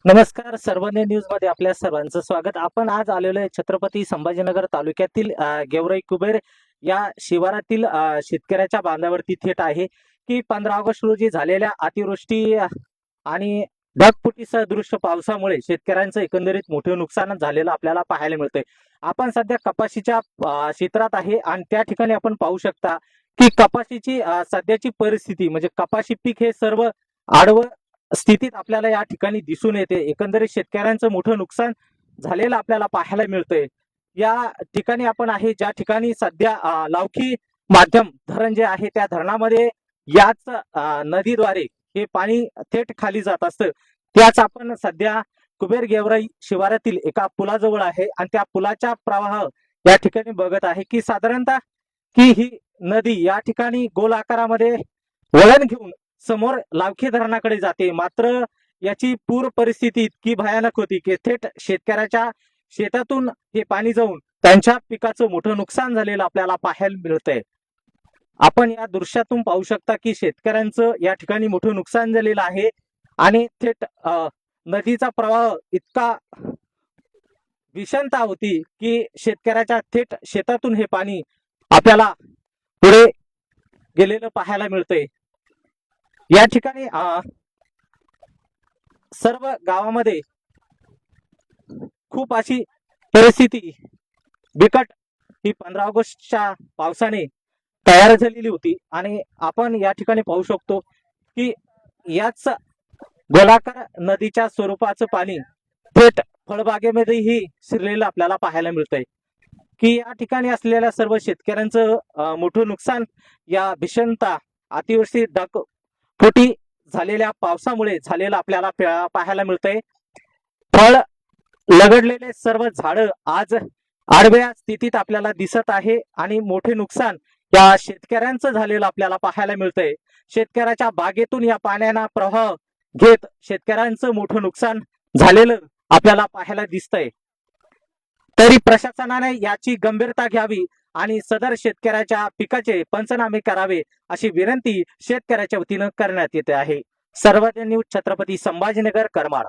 नमस्कार. सर्वज्ञ न्यूज मध्ये आपल्या सर्वांचं स्वागत. आपण आज आलेलो आहे छत्रपती संभाजीनगर तालुक्यातील गेवराई कुबेर या शिवारातील शेतकऱ्याच्या बांधावरती थेट आहे की 15 ऑगस्ट रोजी झालेल्या अतिवृष्टी आणि ढगफुटी सदृश्य पावसामुळे शेतकऱ्यांचं एकंदरीत मोठे नुकसान झालेलं आपल्याला पाहायला मिळतंय. आपण सध्या कपाशीच्या क्षेत्रात आहे आणि त्या ठिकाणी आपण पाहू शकता की कपाशीची सध्याची परिस्थिती म्हणजे कपाशी पीक हे सर्व आडवं स्थितीत आपल्याला या ठिकाणी दिसून येते. एकंदरीत शेतकऱ्यांचं मोठं नुकसान झालेलं आपल्याला पाहायला मिळतंय. या ठिकाणी आपण आहे ज्या ठिकाणी सध्या लावखी माध्यम धरण जे आहे त्या धरणामध्ये याच नदीद्वारे हे पाणी थेट खाली जात असतं. त्याच आपण सध्या कुबेर गेवराई शिवारातील एका पुलाजवळ आहे आणि त्या पुलाचा प्रवाह या ठिकाणी बघत आहे की साधारणतः की ही नदी या ठिकाणी गोल आकारामध्ये वळण घेऊन समोर लावखी धरणाकडे जाते. मात्र याची पूर परिस्थिती इतकी भयानक होती की थेट शेतकऱ्याच्या शेतातून हे पाणी जाऊन त्यांच्या पिकाचं मोठं नुकसान झालेलं आपल्याला पाहायला मिळतंय. आपण या दृश्यातून पाहू शकता की शेतकऱ्यांचं या ठिकाणी मोठं नुकसान झालेलं आहे आणि थेट नदीचा प्रवाह इतका भीषणता होती की शेतकऱ्याच्या थेट शेतातून हे पाणी आपल्याला पुढे गेलेलं पाहायला मिळतंय. या ठिकाणी सर्व गावामध्ये खूप अशी परिस्थिती बिकट ही 15 ऑगस्टच्या पावसाने तयार झालेली होती आणि आपण या ठिकाणी पाहू शकतो की याच गोलाकार नदीच्या स्वरूपाचं पाणी थेट फळबागेमध्येही शिरलेलं आपल्याला पाहायला मिळतंय की या ठिकाणी असलेल्या सर्व शेतकऱ्यांचं मोठं नुकसान या भीषणता अतिवृष्टी ढगफुटी झालेल्या पावसामुळे झालेलं आपल्याला पाहायला मिळतंय. फळ लगडलेले सर्व झाडं आज आडव्या स्थितीत आपल्याला दिसत आहे आणि मोठे नुकसान या शेतकऱ्यांचं झालेलं आपल्याला पाहायला मिळतंय. शेतकऱ्याच्या बागेतून या पाण्याचा प्रवाह घेत शेतकऱ्यांचं मोठं नुकसान झालेलं आपल्याला पाहायला दिसतंय. तरी प्रशासनाने याची गंभीरता घ्यावी आणि सदर शेतकऱ्याच्या पिकाचे पंचनामे करावे अशी विनंती शेतकऱ्याच्या वतीनं करण्यात येते आहे. सर्वज्ञ न्यूज, छत्रपती संभाजीनगर, करमाळ.